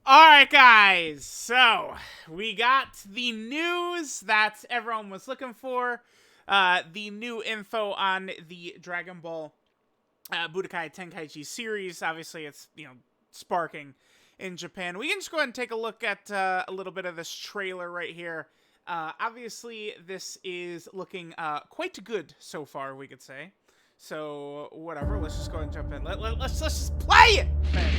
Alright, guys, so we got the news that everyone was looking for. The new info on the Dragon Ball Budokai Tenkaichi series. Obviously, it's, sparking in Japan. We can just go ahead and take a look at a little bit of this trailer right here. Obviously, this is looking quite good so far, we could say. So, whatever, let's just go ahead and jump in. Let's just play it, man.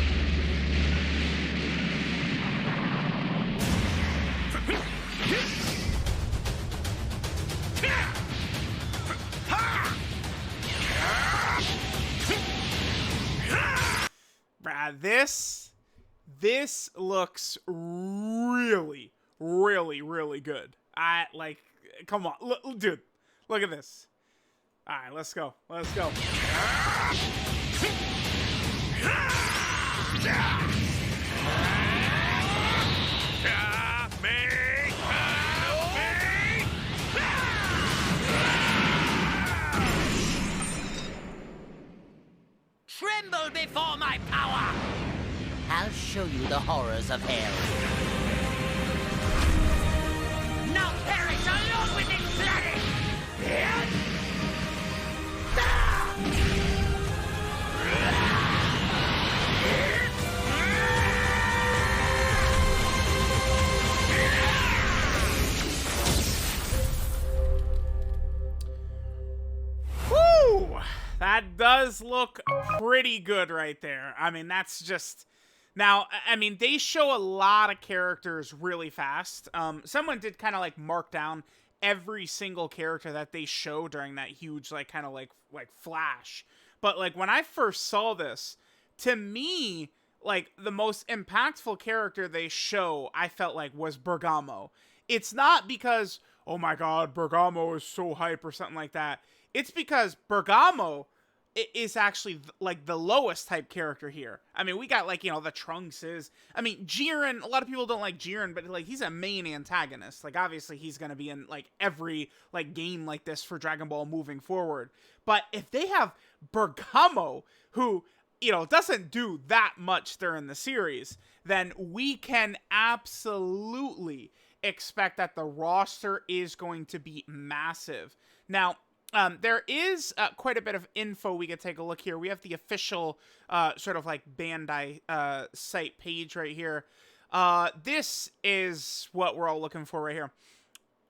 Brad, this looks really, really, really good. Come on, dude, look at this. All right, let's go. Let's go. Tremble before my power! I'll show you the horrors of hell. Now perish alone with its planet! Woo! That does look pretty good right there. I mean, that's just... Now, I mean, they show a lot of characters really fast. Someone did kind of, mark down every single character that they show during that huge, flash. But, when I first saw this, to me, the most impactful character they show, I felt like, was Bergamo. It's not because, oh my god, Bergamo is so hype or something like that. It's because Bergamo is actually the lowest type character here. I mean, we got the Trunkses. I mean, Jiren, a lot of people don't like Jiren, but he's a main antagonist. Obviously he's going to be in every game like this for Dragon Ball moving forward. But if they have Bergamo, who doesn't do that much during the series, then we can absolutely expect that the roster is going to be massive. Now, there is quite a bit of info we could take a look here. We have the official Bandai site page right here. This is what we're all looking for right here.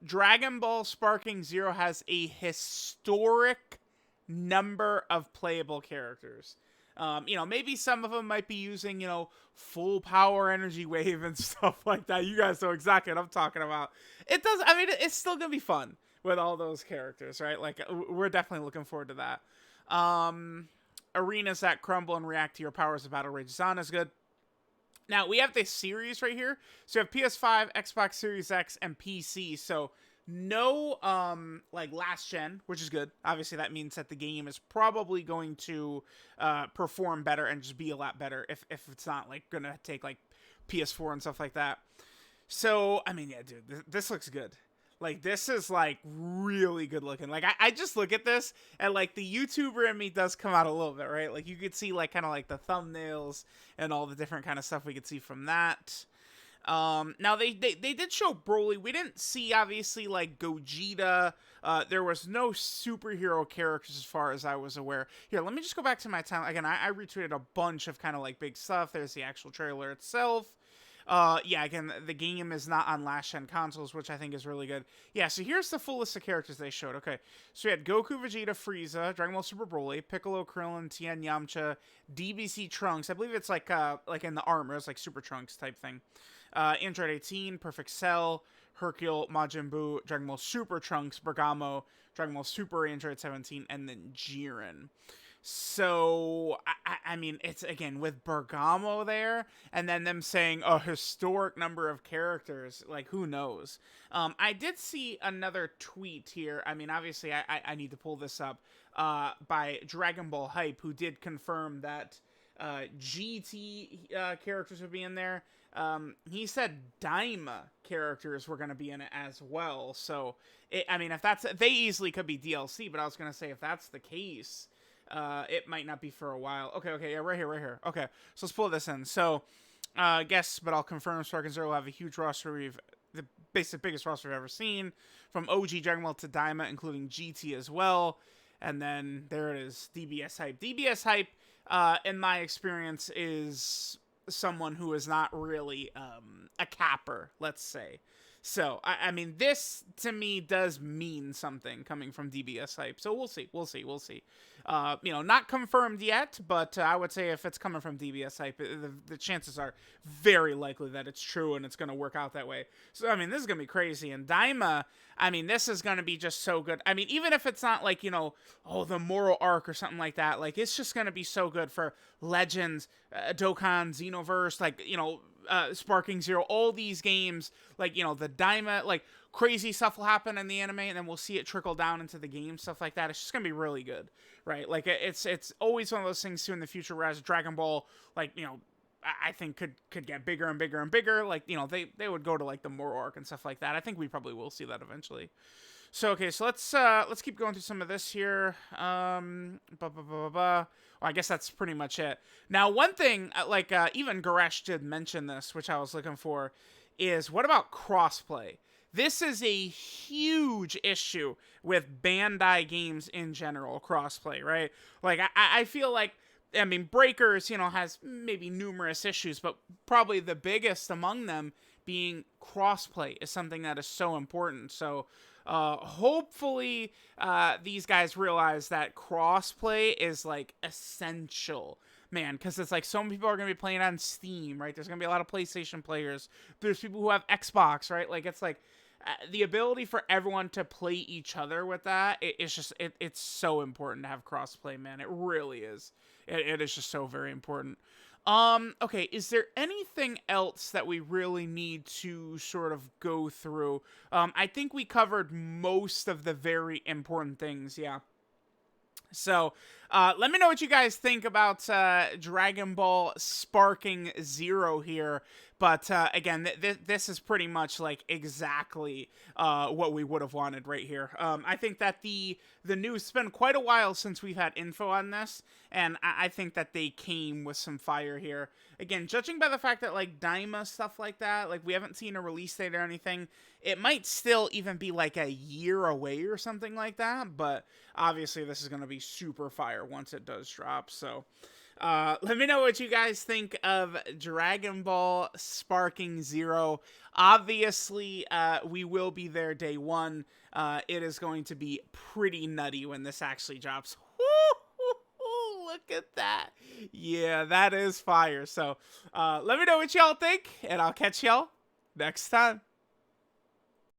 Dragon Ball Sparking Zero has a historic number of playable characters. Maybe some of them might be using, full power energy wave and stuff like that. You guys know exactly what I'm talking about. It's still going to be fun with all those characters, right? We're definitely looking forward to that. Arenas that crumble and react to your powers of Battle Rages On is good. Now, we have this series right here. So we have PS5, Xbox Series X, and PC. So no, last gen, which is good. Obviously, that means that the game is probably going to perform better and just be a lot better if it's not, going to take, PS4 and stuff like that. So, I mean, yeah, dude, this looks good. This is, really good looking. I just look at this, and, the YouTuber in me does come out a little bit, right? You could see, kind of, the thumbnails and all the different kind of stuff we could see from that. Now, they did show Broly. We didn't see, obviously, Gogeta. There was no superhero characters as far as I was aware. Here, let me just go back to my time. Again, I retweeted a bunch of kind of, big stuff. There's the actual trailer itself. Yeah, again, the game is not on last-gen consoles, which I think is really good. Yeah, so here's the full list of characters they showed. Okay, so we had Goku, Vegeta, Frieza, Dragon Ball Super Broly, Piccolo, Krillin, Tien, Yamcha, DBZ Trunks. I believe it's like in the armor, it's like Super Trunks type thing. Android 18, Perfect Cell, Hercule, Majin Buu, Dragon Ball Super Trunks, Bergamo, Dragon Ball Super Android 17, and then Jiren. So, I mean, it's, again, with Bergamo there, and then them saying a historic number of characters, who knows? I did see another tweet here. I mean, obviously, I need to pull this up, by Dragon Ball Hype, who did confirm that GT characters would be in there. He said Daima characters were going to be in it as well. So, I mean, if that's... They easily could be DLC, but I was going to say, if that's the case... it might not be for a while. Okay, yeah, right here. Okay, so let's pull this in. So, guess, but I'll confirm Sparking Zero will have a huge roster. The biggest roster we've ever seen, from OG Dragon Ball to Daima, including GT as well. And then there it is, DBS Hype. DBS Hype, in my experience, is someone who is not really a capper, let's say. So, I mean, this, to me, does mean something coming from DBS Hype. So, we'll see. Not confirmed yet, but I would say if it's coming from DBS Hype, the chances are very likely that it's true and it's going to work out that way. So, I mean, this is going to be crazy. And Daima, I mean, this is going to be just so good. I mean, even if it's not like, the Moral Arc or something like that, like, it's just going to be so good for Legends, Dokkan, Xenoverse, like, Sparking Zero, all these games, like, the Daima, like, crazy stuff will happen in the anime, and then we'll see it trickle down into the game, stuff like that. It's just gonna be really good, right? Like, it's always one of those things too in the future, whereas Dragon Ball, like, I think could get bigger and bigger and bigger. Like, they would go to, like, the Moral Arc and stuff like that. I think we probably will see that eventually. So, okay, so let's keep going through some of this here. Well, I guess that's pretty much it. Now, one thing, even Goresh did mention this, which I was looking for, is what about crossplay? This is a huge issue with Bandai games in general, crossplay, right? Like, I feel like, I mean, Breakers, has maybe numerous issues, but probably the biggest among them being crossplay is something that is so important. So, hopefully, these guys realize that crossplay is, like, essential, man, because it's like so many people are going to be playing on Steam, right? There's going to be a lot of PlayStation players. There's people who have Xbox, right? Like, it's like the ability for everyone to play each other with that, it's so important to have crossplay, man. It really is. It is just so very important. Okay, is there anything else that we really need to sort of go through? I think we covered most of the very important things, yeah. So, let me know what you guys think about Dragon Ball Sparking Zero here. But, again, this is pretty much, like, exactly what we would have wanted right here. I think that the news, it's been quite a while since we've had info on this, and I think that they came with some fire here. Again, judging by the fact that, like, Daima, stuff like that, like, we haven't seen a release date or anything, it might still even be, like, a year away or something like that, but obviously this is going to be super fire once it does drop, so... let me know what you guys think of Dragon Ball Sparking Zero. Obviously, we will be there day one. It is going to be pretty nutty when this actually drops. Look at that. Yeah, that is fire. So, let me know what y'all think, and I'll catch y'all next time.